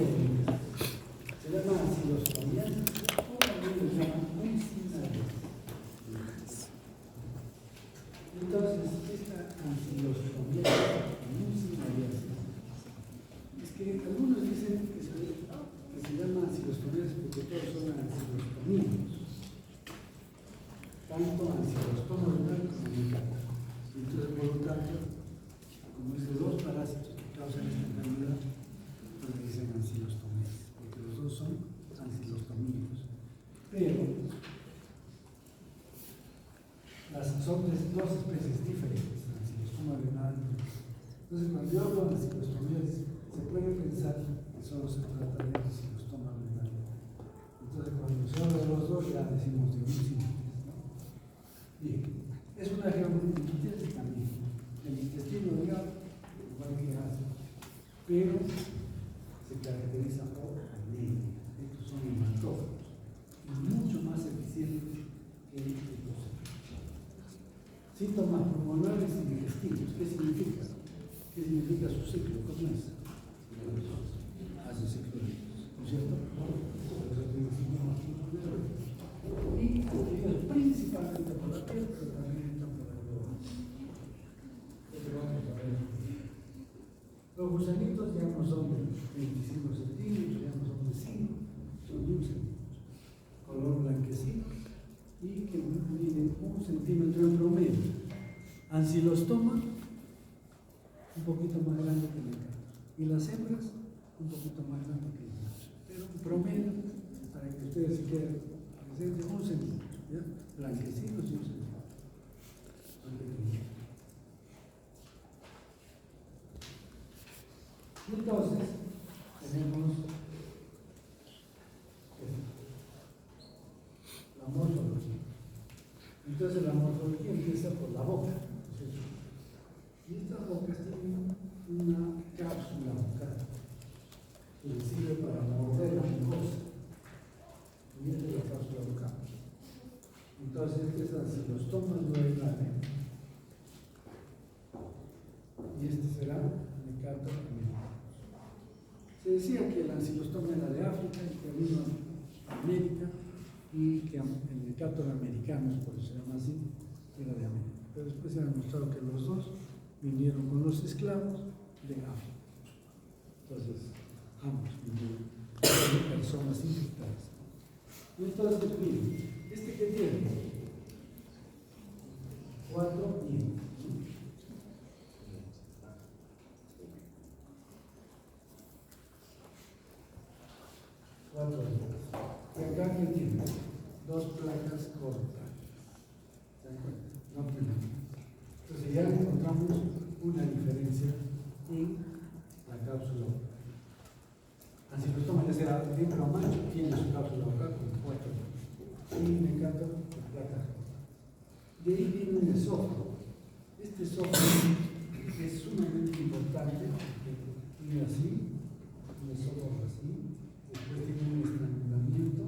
se llama ancilostomía, o también se llama uncinaria. Entonces, esta ancilostomía, uncinaria, es que algunos dicen que se llama ancilostomía porque todos son ancilostomíos, tanto ancilostoma lunar como menicata. Entonces, por lo tanto, como es de dos parásitos que causan esta enfermedad, pues dicen ancilostomías, porque los dos son ancilostomíos. Pero son dos especies diferentes, ancilostoma renal. Entonces, cuando yo hablo de ancilostomías, se puede pensar que solo se trata de ancilostoma renal. Entonces, cuando se habla de los dos, ya decimos de uncinaria, ¿no? Bien, es una geomentitis también. El intestino delgado, igual que hace, pero se caracteriza por anemia. Estos son hematófagos, mucho más eficientes que estos. Síntomas pulmonares y digestivos. ¿Qué significa? ¿Qué significa su ciclo? ¿Cómo es? Hace ciclo, ¿no es cierto? Y es principalmente por la piel, pero también está por el globo. Los gusanitos ya no son de 25 centímetros, ya no son de 5, son de 1 centímetro. Color blanquecino y que miden 1 centímetro en promedio. Ancilostoma, un poquito más grande que el macho. Y las hembras, un poquito más grande que el macho. Pero en promedio, para que ustedes si quieren, que sea de 1 centímetro, ¿ya? Blanquecinos y 1 centímetro. Entonces, tenemos la morfología. Entonces, la morfología empieza por la boca, ¿no es cierto? Y estas bocas tienen una cápsula bucal que les sirve para morder la mucosa. Y esta es la cápsula bucal. Entonces, este es ancilostoma duodenale. Y este será mecato americano. Se decía que el ancilostoma era de África y que vino a América y que el mecato americano, por eso se llama así, era de América. Pero después se ha demostrado que los dos vinieron con los esclavos de África. Entonces, ambos vinieron con personas infectadas. Y entonces, miren, este que tiene 4 y 4 y acá que tiene 2 placas cortas. ¿Se dan cuenta? No primero. Entonces ya encontramos una diferencia en la cápsula vocal. Ancilostoma ya sea hembra o macho, tiene su cápsula vocal con 4 y me encanta la placa. De ahí viene un esófago. Este esófago es sumamente importante porque tiene así, un esófago así, después tiene un estrangulamiento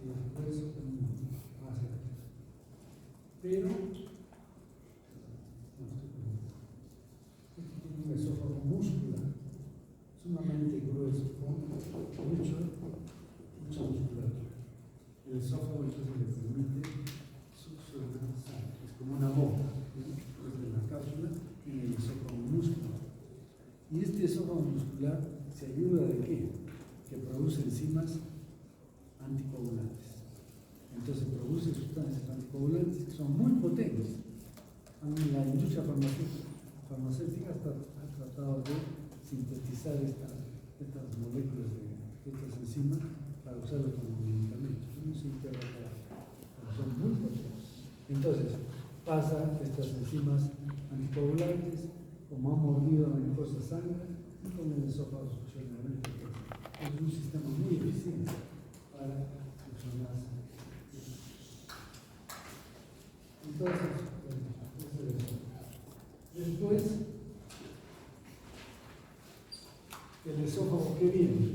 y después más aquí. Pero este tiene un esófago muscular, sumamente grueso, con mucha musculatura. El esófago entonces le permite succionar sangre, es como una boca, desde la cápsula y el esófago muscular. Y este esófago muscular se ayuda de qué? Que produce enzimas anticoagulantes. Entonces produce sustancias anticoagulantes que son muy potentes. La industria farmacéutica ha tratado de sintetizar estas moléculas de estas enzimas para usarlas como medicamentos. No se integra pero son muy potentes. Entonces, pasa estas enzimas anticoagulantes, como han mordido la mucosa sangre, y con el esófago succiona. Es un sistema muy eficiente para succionar sangre. Entonces, eso es eso. Después, el esófago que viene,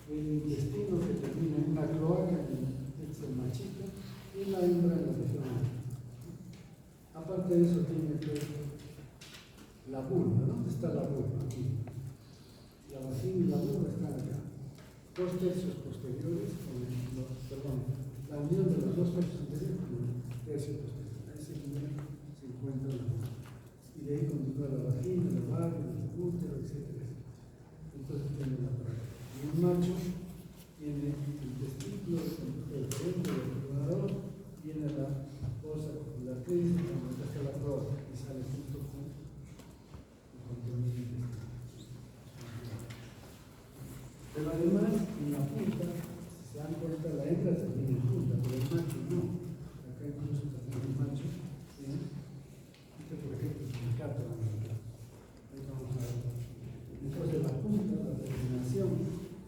el intestino que termina en una cloaca, que es el machito, y la hembra en la región. Aparte de eso, tiene que la vulva. ¿Dónde está la vulva? Aquí. La vagina y la vulva están acá. 2 tercios posteriores, la unión de los 2 tercios anteriores con el tercio posterior. Ahí se encuentra la vulva. Y de ahí continúa la vagina, el ovario, el útero, etc. Entonces tiene la práctica. Y un macho tiene el testículo, el cerebro, el explorador, tiene la bolsa copulatriz, cuando está la próstata y sale junto con el contenido intestinal. Pero además, en la punta, si se dan cuenta, la hembra también en punta, pero el macho no. Acá incluso también el macho. Este, por ejemplo, es un gato. Ahí vamos a ver. Entonces, la punta, la terminación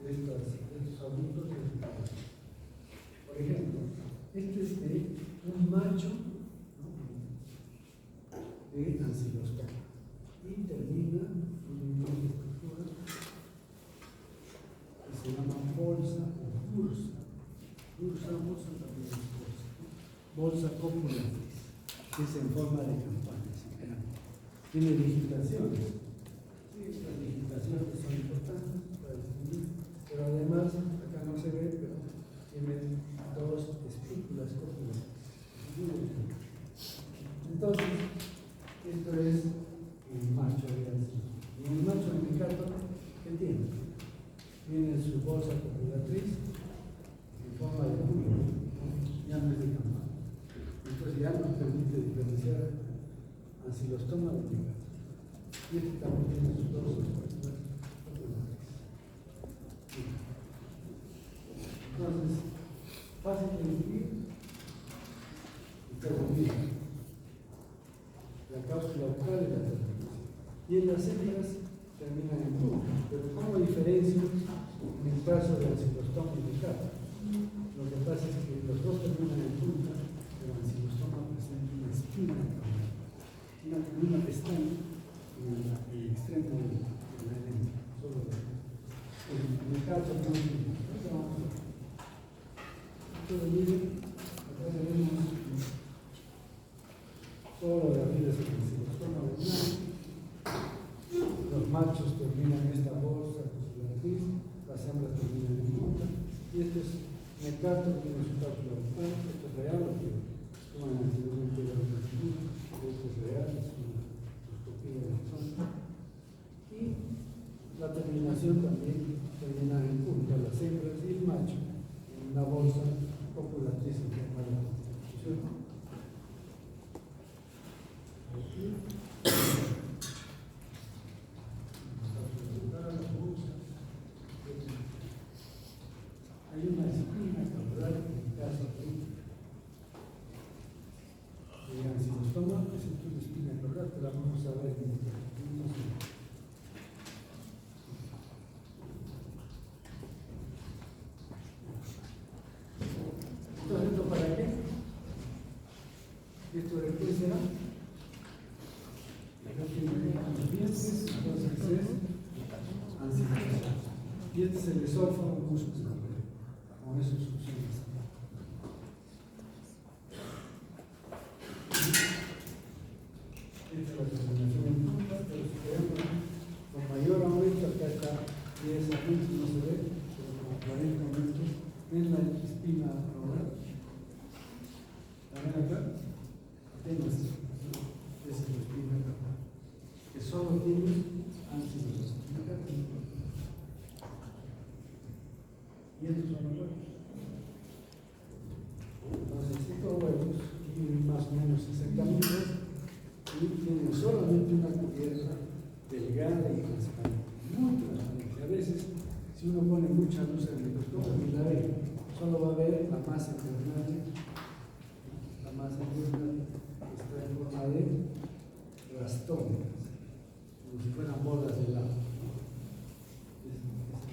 de estos adultos es importante. Por ejemplo, este es de un macho, ¿no?, de ancilostoma y termina en una estructura que se llama bolsa o bursa. Bolsa también es bolsa. Bolsa copulatriz, que es en forma de campana, tiene digitaciones. Sí, las digitaciones son importantes para distinguir, pero además, acá no se ve, pero tiene 2 espículas copulares. Entonces, esto es el macho de ancilostoma. Y el macho mecato, ¿qué tiene? Tiene su bolsa copulatriz en forma de culo, ya no es de campana. Entonces ya nos permite diferenciar ancilostoma de mecato. Y este también tiene sus 2 espículas copulares. Entonces, fácil de distinguir. Entonces, miren, la cápsula vocal y la terminación. Y en las hembras terminan en punta. Pero ¿cómo diferencio en el caso del ancilostoma y mecato? Lo que pasa es que los 2 terminan en punta, pero el ancilostoma presenta una espina, una pestaña en el extremo de la lengua. Solo el mecato no tiene. Entonces, miren, acá tenemos todo de arriba es el ancilostoma vulnar. Los machos terminan en esta bolsa copulatriz, las hembras terminan en punta, y este es mecato, tiene su cápsula vocal, esto es real, que toman anteriormente la figura, la vamos a ver en este. Entonces, ¿esto para qué? Esto después será. Acá tiene los dientes, entonces es ansiedad. Y este es el esófago, músculo. Con eso funciona. Esta es la combinación en punta, pero si queremos con mayor aumento, acá está 10 aumentos, no se ve, pero con 40 aumentos, en la espina oral. ¿La ven acá? Apenas, esa es la espina acá, que solo tiene ácidos. Y estos son los huevos. Entonces, estos huevos tienen más o menos 60 milímetros y tienen solamente una cubierta delgada y transparente, muy transparente. A veces, si uno pone mucha luz en el microscopio, ni la ve, solo va a ver la masa embrionaria. La masa embrionaria está en forma de rastones, como si fueran bolas de helado. Es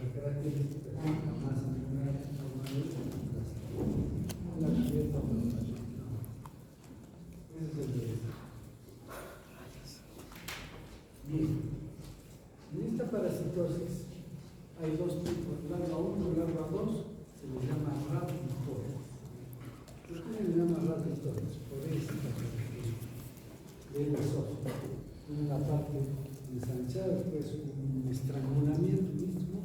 la característica de la masa embrionaria en forma de rastón. La cubierta frontal. Ese es el de bien. En esta parasitosis hay dos tipos, larva 1 y larva 2, se les llama raptores. ¿Por qué se les llama raptores? Por esta característica del esófago. Una parte ensanchada, después un estrangulamiento mismo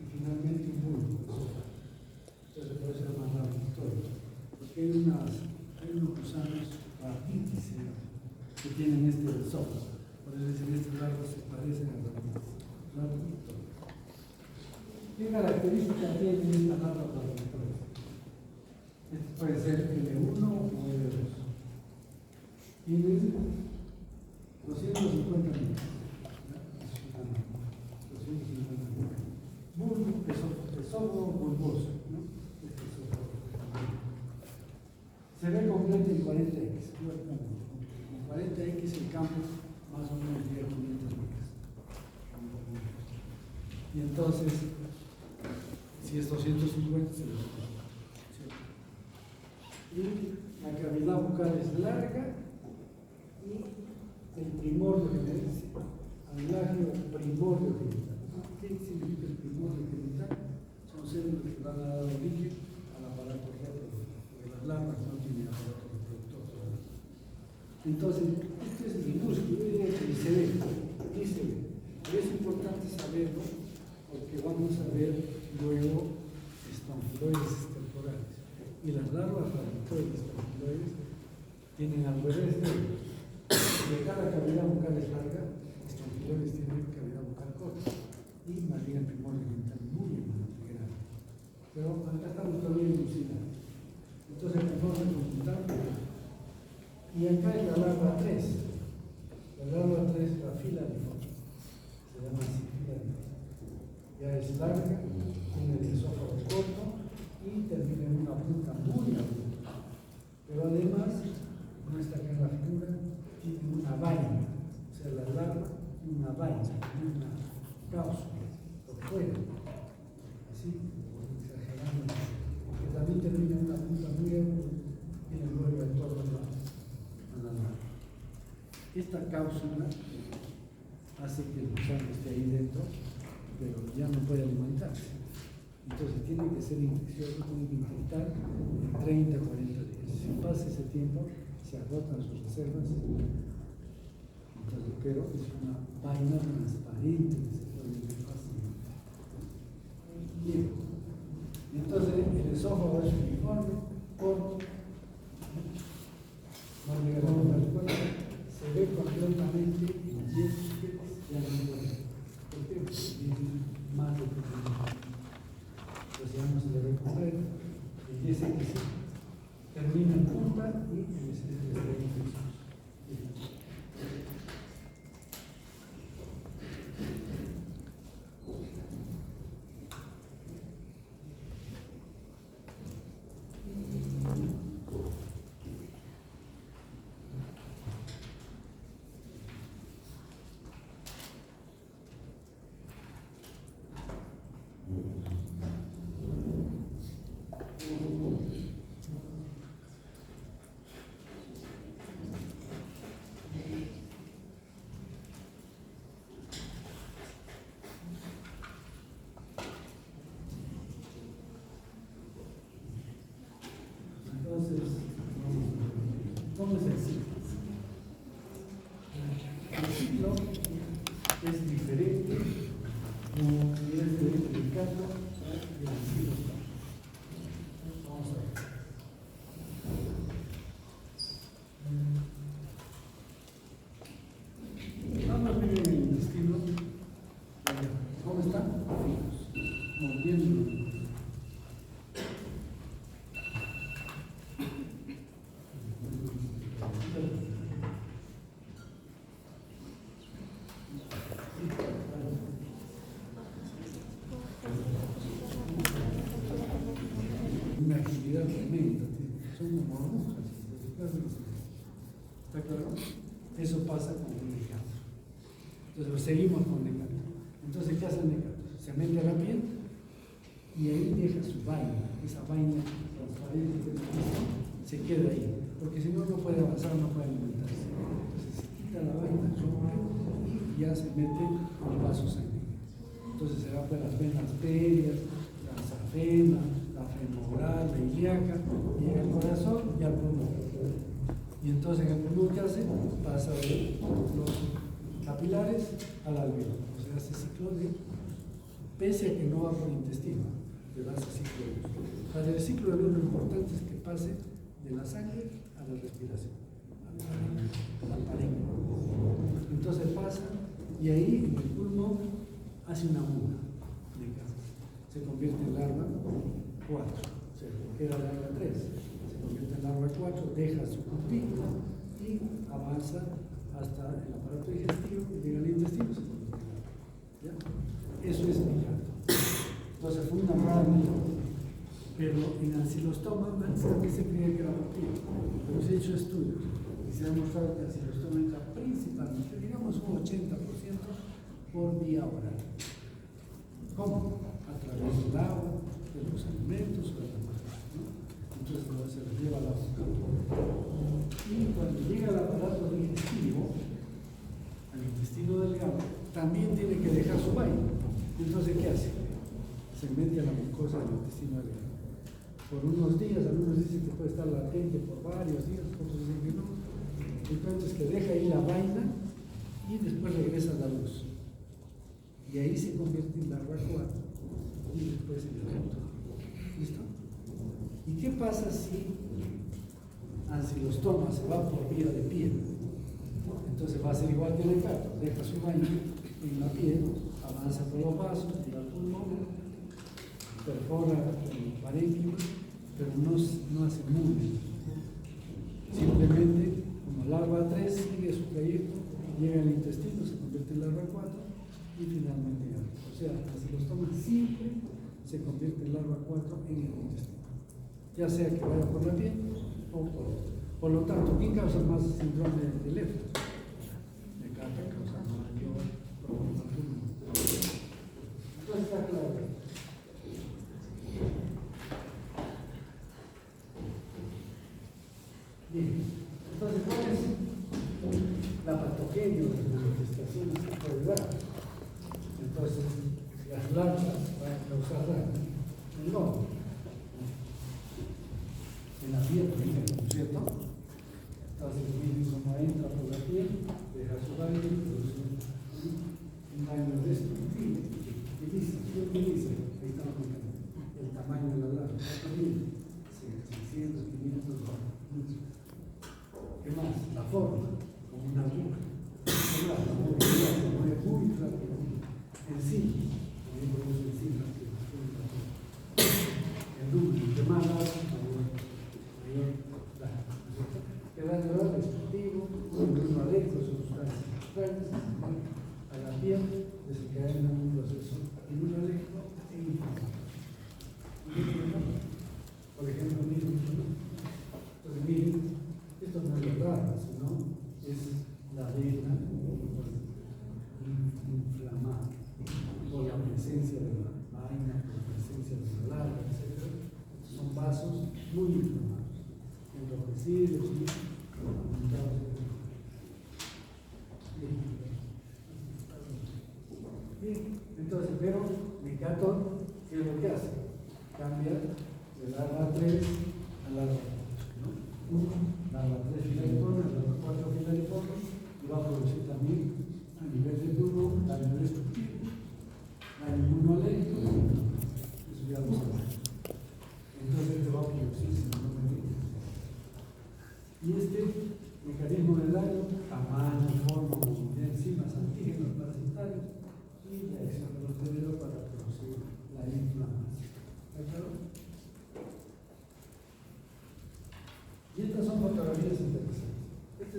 y finalmente un bulbo. Entonces por eso se llama raptores. Porque hay unos gusanos rapitis que tienen este esófago. Por eso dicen que estas larvas se parecen a rapitis. ¿Qué características tienen estas larvas raptores? Este puede ser L1 o L2. Tienen 250 metros. 250 metros. Bulbo, esófago bulboso. ¿No? Este esófago. Se ve completo en 40X. Con 40X el campo más o menos llega a 500 metros. Y entonces, si es 250, se lo y la cavidad bucal es larga y el primordio que me dice, anclaje o primordio genital. ¿Qué significa el primordio genital? Son células que van a dar origen al aparato reproductor, porque las larvas no tienen aparato reproductor todavía. Entonces, este es minúsculo, y se ve, aquí se ve. Pero es importante saberlo porque vamos a ver luego espongiloides temporales. Y las larvas raptores espongiloides tienen alrededor de cada cavidad bucal es larga, espongiloides tienen cavidad bucal corta. Y más bien el primordio genital muy grande. Pero acá estamos todavía en lucidar. Entonces, conforme consultamos. Y acá es la larva 3. La larva 3 es la filariforme. Se llama así filariforme. Ya es larga, tiene el esófago corto y termina en una punta muy aguda. Pero además, como está acá en la figura, tiene una vaina. O sea, la larva tiene una vaina, tiene una cápsula por fuera. Así, exagerando. Que también termina en una punta muy aguda y le vuelve a todos lados. Esta cápsula hace que el gusano esté ahí dentro, pero ya no puede alimentarse. Entonces tiene que ser infeccioso, tiene que infectar en 30 o 40 días. Si pasa ese tiempo, se agotan sus reservas. Entonces, pero es una vaina transparente que se puede ver fácilmente. Bien. Entonces el esófago es uniforme, corto. No llegamos a la escuela, se ve completamente en 10 ya no puede. ¿Por qué? Porque tiene más de 30. Entonces ya no se le ve completo. El 10X termina en punta y en el infeccioso. es diferente, y es de Nicato y el ancilostoma. Vamos a ver. Ambos viven en el intestino. ¿Cómo están? Fijos, moviendo. Una agilidad tremenda, son como agujas. ¿Está claro? Eso pasa con un Nicato. Entonces seguimos con Nicato. Entonces, ¿qué hace el Nicato? Se mete a la piel y ahí deja su vaina, esa vaina transparente que se queda ahí, porque si no, no puede avanzar, no puede alimentarse. Entonces se quita la vaina, y ya se mete al vaso sanguíneo. Entonces se va por las venas perias, la safena, la femoral, la ilíaca, llega al corazón y al pulmón. Y entonces en el pulmón, ¿qué hace? Pasa de los capilares al alveolo. O sea, hace ciclo de, pese a que no va por el intestino, pero hace ciclo de luz. Para el ciclo de luz lo importante es que pase de la sangre a la respiración, al parénquima. Entonces pasa y ahí en el pulmón hace una muda de gas. Se convierte en larva 4, se queda larva 3, se convierte en larva 4, deja su pupila y avanza hasta el aparato digestivo y llega al intestino, se convierte en larva. ¿Ya? Eso es Nicato. Entonces fue una maravilla. Pero en ancilostoma antes se creía que era papilla, pero se ha hecho estudios y se ha demostrado que el ancilostoma entra principalmente, digamos un 80% por vía oral. ¿Cómo? A través del agua, de los alimentos o de la madera, ¿no? Entonces se lo lleva a la boca. Y cuando llega al aparato digestivo, al intestino delgado, también tiene que dejar su baño. Entonces, ¿qué hace? Se mete a la mucosa del intestino delgado. Por unos días, algunos dicen que puede estar latente por varios días, otros dicen que no. Entonces que deja ahí la vaina y después regresa a la luz. Y ahí se convierte en larva 4 y después en el otro. ¿Listo? ¿Y qué pasa si ancilostoma se va por vía de piel? Entonces va a ser igual que el Nicato, deja su vaina en la piel, avanza por los vasos, llega al pulmón, perfora el parénquima, pero no hace muda. Simplemente, como larva 3 sigue su trayecto, llega al intestino, se convierte en larva 4 y finalmente ya. O sea, la ancilostoma siempre se convierte en larva 4 en el intestino, ya sea que vaya por la piel o por otro. Por lo tanto, ¿quién causa más síndrome de Leffler? Nicato causa mayor problema pulmonar. Entonces está claro. Bien, entonces, ¿cuál es la patogenia de las manifestaciones que puede dar? Entonces, las larvas van a causar daño en dónde? En la piel, ¿no es cierto? Entonces, miren cómo entra por la piel, deja su daño y produce un daño destructivo. ¿Qué dice? ¿Qué dice? Ahí estamos viendo el tamaño de la larva. ¿Cuánto mide? 600, 500 dólares. ¿Qué más? La forma, como una aguja. ¿Qué más? La movilidad, se mueve muy rápido. En sí, también produce en sí rápido. El número, que más largo, mayor daño. ¿Qué daño da? Destructivo, un adentro, sustancias extrañas, a la piel, desencadenan un proceso inmunológico e inflamatorio. Por ejemplo, miren, entonces miren, esto no es verdad, sino es la vena inflamada por la presencia de la vaina, por la presencia de la larva, etc. Son vasos muy inflamados, enrojecidos y aumentados. Bien, entonces, pero Nicato, ¿qué es lo que hace? Cambia de larva 3 a larva 4, ¿no? Larva 3 filariforme, larva 4 filariforme, y va a producir también a nivel de pulmón la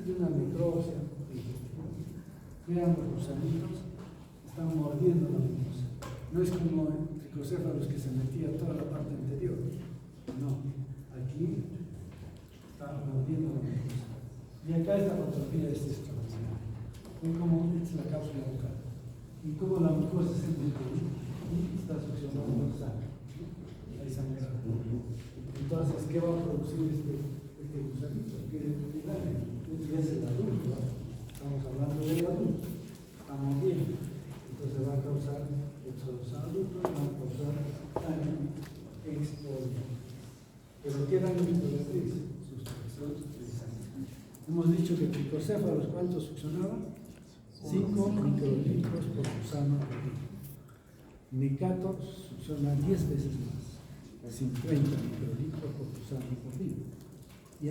y una necrosia intestinal. Vean los gusanitos, están mordiendo la mucosa. No es como en tricocéfalos que se metía toda la parte anterior. No, aquí está mordiendo la mucosa. Y acá esta fotografía es extraordinaria. Ven cómo es la cápsula bucal. Y cómo la mucosa se mete y está succionando sangre. Hay sangre. Entonces, ¿qué va a producir este gusanito? ¿Qué daño? Ya es el adulto, ¿no? Estamos hablando del adulto. Estamos bien. Entonces va a causar éxodos adultos, va a causar daño expolio. Pero ¿qué daño expolio? Sustracción de sangre. Hemos dicho que tricocéfalos, ¿cuánto succionaba? 5 microlitros por gusano por día. Necator succiona 10 veces más, 50 microlitros por gusano por día. Y